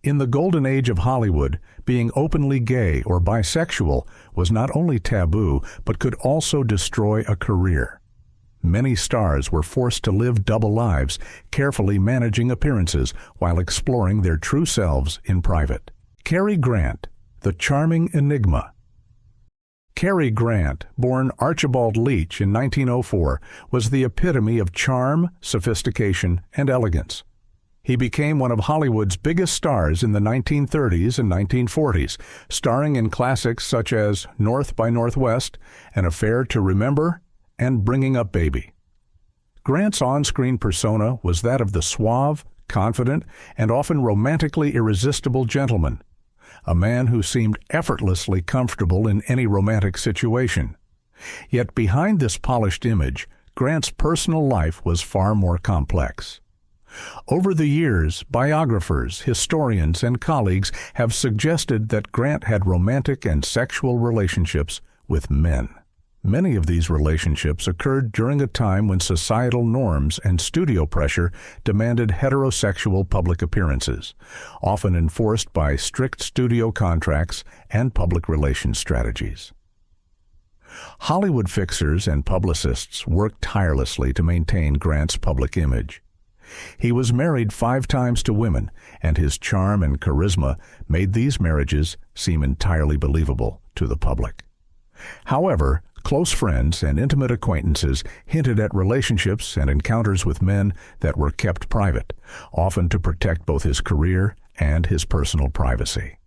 In the golden age of Hollywood, being openly gay or bisexual was not only taboo, but could also destroy a career. Many stars were forced to live double lives, carefully managing appearances while exploring their true selves in private. Cary Grant, the charming enigma. Cary Grant, born Archibald Leach in 1904, was the epitome of charm, sophistication, and elegance. He became one of Hollywood's biggest stars in the 1930s and 1940s, starring in classics such as North by Northwest, An Affair to Remember, and Bringing Up Baby. Grant's on-screen persona was that of the suave, confident, and often romantically irresistible gentleman, a man who seemed effortlessly comfortable in any romantic situation. Yet behind this polished image, Grant's personal life was far more complex. Over the years, biographers, historians, and colleagues have suggested that Grant had romantic and sexual relationships with men. Many of these relationships occurred during a time when societal norms and studio pressure demanded heterosexual public appearances, often enforced by strict studio contracts and public relations strategies. Hollywood fixers and publicists worked tirelessly to maintain Grant's public image. He was married 5 times to women, and his charm and charisma made these marriages seem entirely believable to the public. However, close friends and intimate acquaintances hinted at relationships and encounters with men that were kept private, often to protect both his career and his personal privacy.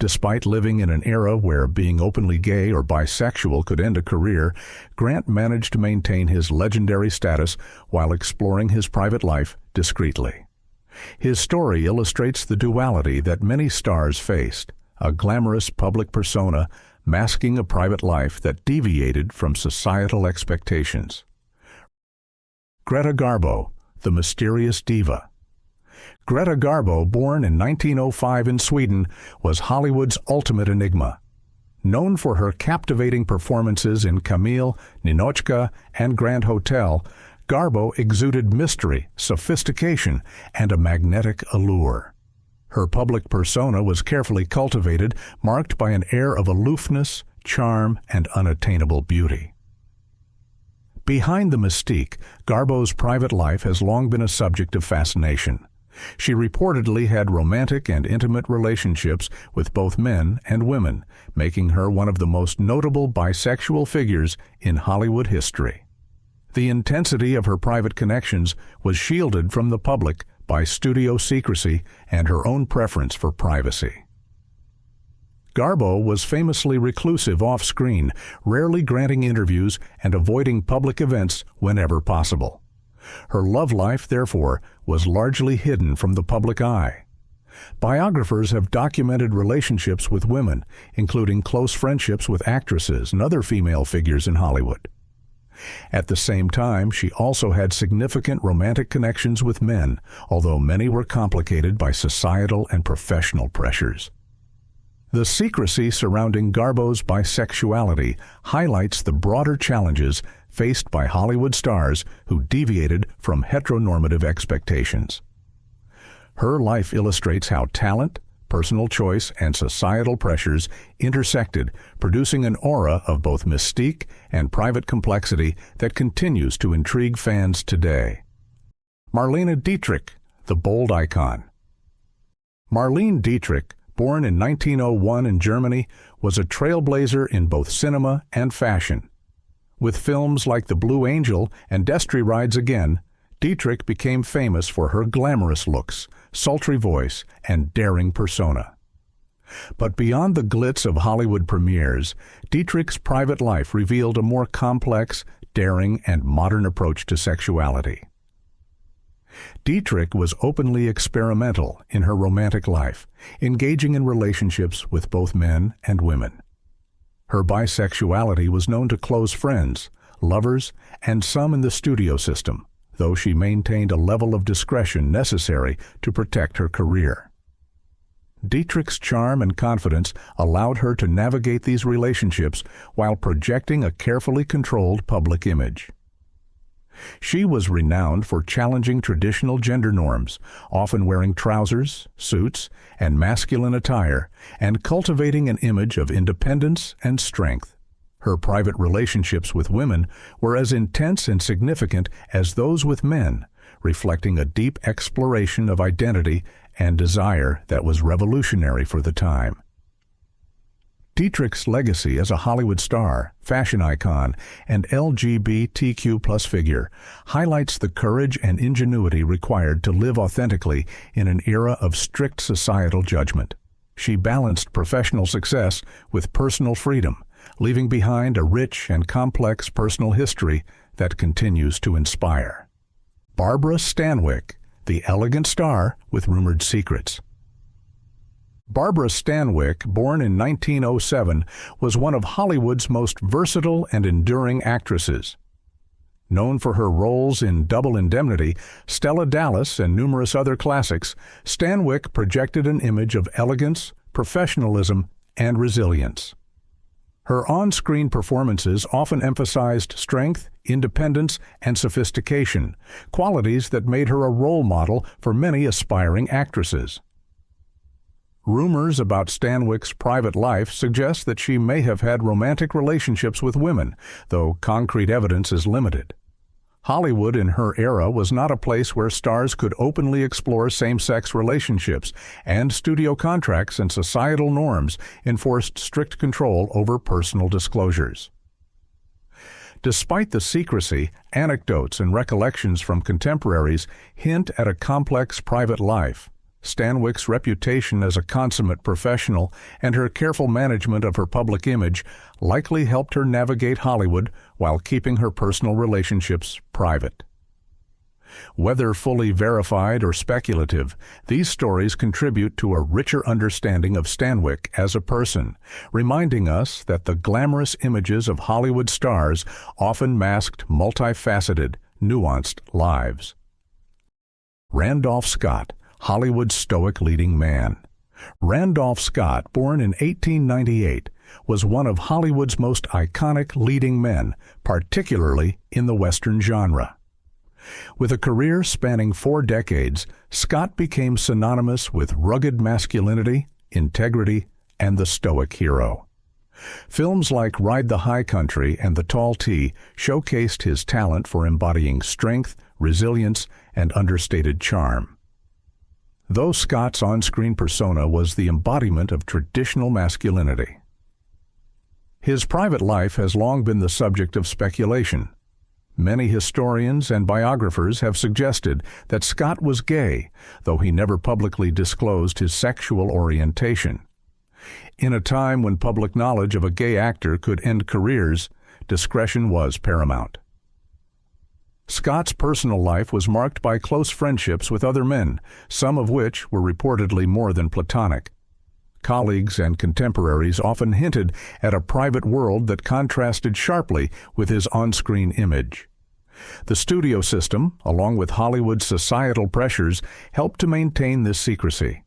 Despite living in an era where being openly gay or bisexual could end a career, Grant managed to maintain his legendary status while exploring his private life discreetly. His story illustrates the duality that many stars faced, a glamorous public persona masking a private life that deviated from societal expectations. Greta Garbo, the mysterious diva. Greta Garbo, born in 1905 in Sweden, was Hollywood's ultimate enigma. Known for her captivating performances in Camille, Ninotchka, and Grand Hotel, Garbo exuded mystery, sophistication, and a magnetic allure. Her public persona was carefully cultivated, marked by an air of aloofness, charm, and unattainable beauty. Behind the mystique, Garbo's private life has long been a subject of fascination. She reportedly had romantic and intimate relationships with both men and women, making her one of the most notable bisexual figures in Hollywood history. The intensity of her private connections was shielded from the public by studio secrecy and her own preference for privacy. Garbo was famously reclusive off-screen, rarely granting interviews and avoiding public events whenever possible. Her love life, therefore, was largely hidden from the public eye. Biographers have documented relationships with women, including close friendships with actresses and other female figures in Hollywood. At the same time, she also had significant romantic connections with men, although many were complicated by societal and professional pressures. The secrecy surrounding Garbo's bisexuality highlights the broader challenges faced by Hollywood stars who deviated from heteronormative expectations. Her life illustrates how talent, personal choice, and societal pressures intersected, producing an aura of both mystique and private complexity that continues to intrigue fans today. Marlene Dietrich, the bold icon. Marlene Dietrich, born in 1901 in Germany, was a trailblazer in both cinema and fashion. With films like The Blue Angel and Destry Rides Again, Dietrich became famous for her glamorous looks, sultry voice, and daring persona. But beyond the glitz of Hollywood premieres, Dietrich's private life revealed a more complex, daring, and modern approach to sexuality. Dietrich was openly experimental in her romantic life, engaging in relationships with both men and women. Her bisexuality was known to close friends, lovers, and some in the studio system, though she maintained a level of discretion necessary to protect her career. Dietrich's charm and confidence allowed her to navigate these relationships while projecting a carefully controlled public image. She was renowned for challenging traditional gender norms, often wearing trousers, suits, and masculine attire, and cultivating an image of independence and strength. Her private relationships with women were as intense and significant as those with men, reflecting a deep exploration of identity and desire that was revolutionary for the time. Dietrich's legacy as a Hollywood star, fashion icon, and LGBTQ+ figure highlights the courage and ingenuity required to live authentically in an era of strict societal judgment. She balanced professional success with personal freedom, leaving behind a rich and complex personal history that continues to inspire. Barbara Stanwyck, the elegant star with rumored secrets. Barbara Stanwyck, born in 1907, was one of Hollywood's most versatile and enduring actresses. Known for her roles in Double Indemnity, Stella Dallas, and numerous other classics, Stanwyck projected an image of elegance, professionalism, and resilience. Her on-screen performances often emphasized strength, independence, and sophistication, qualities that made her a role model for many aspiring actresses. Rumors about Stanwyck's private life suggest that she may have had romantic relationships with women, though concrete evidence is limited. Hollywood in her era was not a place where stars could openly explore same-sex relationships, and studio contracts and societal norms enforced strict control over personal disclosures. Despite the secrecy, anecdotes and recollections from contemporaries hint at a complex private life. Stanwyck's reputation as a consummate professional and her careful management of her public image likely helped her navigate Hollywood while keeping her personal relationships private. Whether fully verified or speculative, these stories contribute to a richer understanding of Stanwyck as a person, reminding us that the glamorous images of Hollywood stars often masked multifaceted, nuanced lives. Randolph Scott, Hollywood's stoic leading man. Randolph Scott, born in 1898, was one of Hollywood's most iconic leading men, particularly in the Western genre. With a career spanning 4 decades, Scott became synonymous with rugged masculinity, integrity, and the stoic hero. Films like Ride the High Country and The Tall T showcased his talent for embodying strength, resilience, and understated charm. Though Scott's on-screen persona was the embodiment of traditional masculinity, his private life has long been the subject of speculation. Many historians and biographers have suggested that Scott was gay, though he never publicly disclosed his sexual orientation. In a time when public knowledge of a gay actor could end careers, discretion was paramount. Scott's personal life was marked by close friendships with other men, some of which were reportedly more than platonic. Colleagues and contemporaries often hinted at a private world that contrasted sharply with his on-screen image. The studio system, along with Hollywood's societal pressures, helped to maintain this secrecy.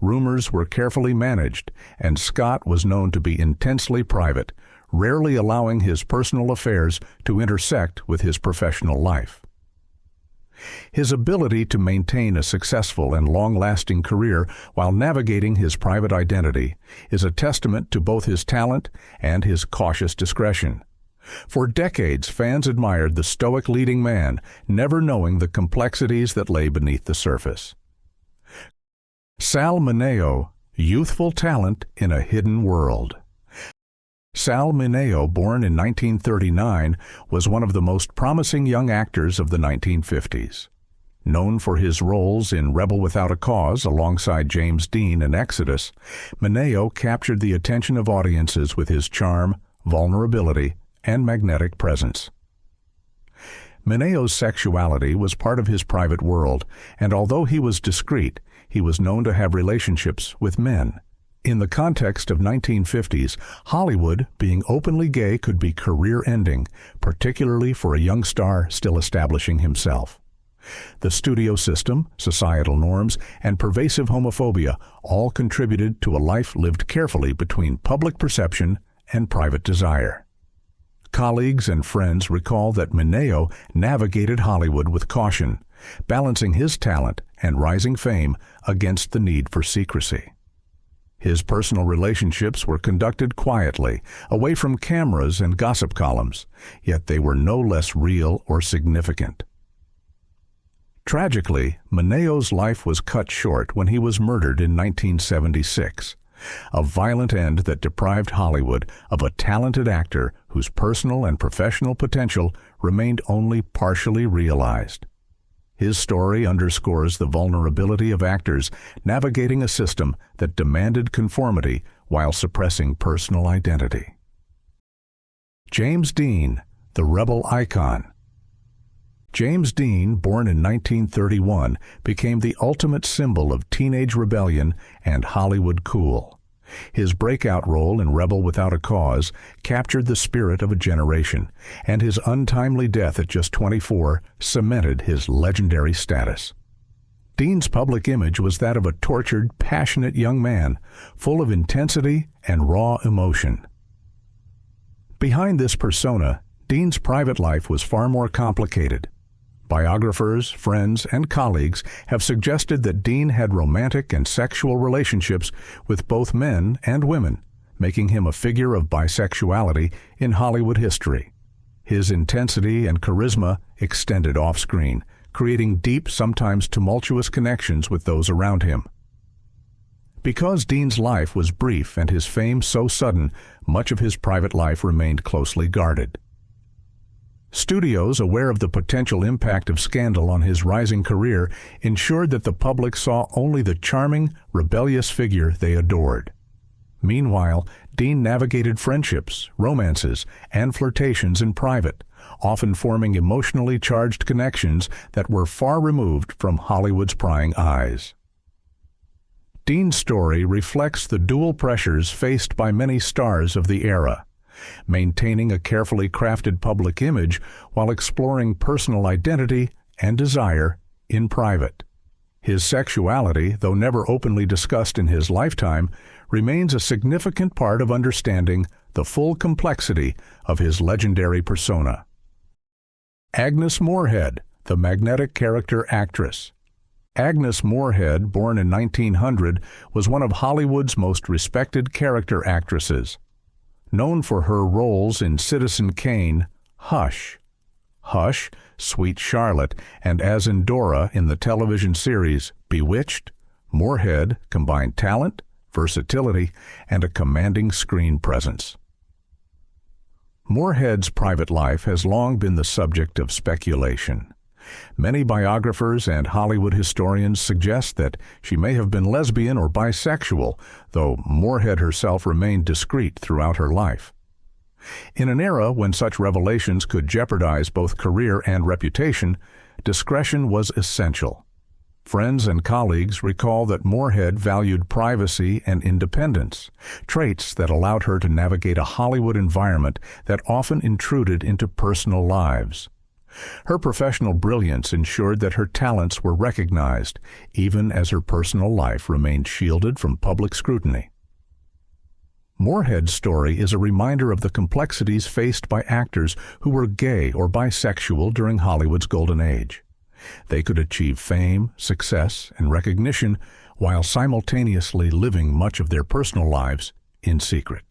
Rumors were carefully managed, and Scott was known to be intensely private, rarely allowing his personal affairs to intersect with his professional life. His ability to maintain a successful and long-lasting career while navigating his private identity is a testament to both his talent and his cautious discretion. For decades, fans admired the stoic leading man, never knowing the complexities that lay beneath the surface. Sal Mineo, youthful talent in a hidden world. Sal Mineo, born in 1939, was one of the most promising young actors of the 1950s. Known for his roles in Rebel Without a Cause alongside James Dean in Exodus, Mineo captured the attention of audiences with his charm, vulnerability, and magnetic presence. Mineo's sexuality was part of his private world, and although he was discreet, he was known to have relationships with men. In the context of 1950s, Hollywood, being openly gay could be career-ending, particularly for a young star still establishing himself. The studio system, societal norms, and pervasive homophobia all contributed to a life lived carefully between public perception and private desire. Colleagues and friends recall that Mineo navigated Hollywood with caution, balancing his talent and rising fame against the need for secrecy. His personal relationships were conducted quietly, away from cameras and gossip columns, yet they were no less real or significant. Tragically, Mineo's life was cut short when he was murdered in 1976, a violent end that deprived Hollywood of a talented actor whose personal and professional potential remained only partially realized. His story underscores the vulnerability of actors navigating a system that demanded conformity while suppressing personal identity. James Dean, the rebel icon. James Dean, born in 1931, became the ultimate symbol of teenage rebellion and Hollywood cool. His breakout role in Rebel Without a Cause captured the spirit of a generation, and his untimely death at just 24 cemented his legendary status. Dean's public image was that of a tortured, passionate young man, full of intensity and raw emotion. Behind this persona, Dean's private life was far more complicated. Biographers, friends, and colleagues have suggested that Dean had romantic and sexual relationships with both men and women, making him a figure of bisexuality in Hollywood history. His intensity and charisma extended off-screen, creating deep, sometimes tumultuous connections with those around him. Because Dean's life was brief and his fame so sudden, much of his private life remained closely guarded. Studios, aware of the potential impact of scandal on his rising career, ensured that the public saw only the charming, rebellious figure they adored. Meanwhile, Dean navigated friendships, romances, and flirtations in private, often forming emotionally charged connections that were far removed from Hollywood's prying eyes. Dean's story reflects the dual pressures faced by many stars of the era: maintaining a carefully crafted public image while exploring personal identity and desire in private. His sexuality, though never openly discussed in his lifetime, remains a significant part of understanding the full complexity of his legendary persona. Agnes Moorehead, the magnetic character actress. Agnes Moorehead, born in 1900, was one of Hollywood's most respected character actresses. Known for her roles in Citizen Kane, Hush, Sweet Charlotte, and as Endora in the television series Bewitched, Moorehead combined talent, versatility, and a commanding screen presence. Moorehead's private life has long been the subject of speculation. Many biographers and Hollywood historians suggest that she may have been lesbian or bisexual, though Moorehead herself remained discreet throughout her life. In an era when such revelations could jeopardize both career and reputation, discretion was essential. Friends and colleagues recall that Moorehead valued privacy and independence, traits that allowed her to navigate a Hollywood environment that often intruded into personal lives. Her professional brilliance ensured that her talents were recognized, even as her personal life remained shielded from public scrutiny. Moorehead's story is a reminder of the complexities faced by actors who were gay or bisexual during Hollywood's golden age. They could achieve fame, success, and recognition while simultaneously living much of their personal lives in secret.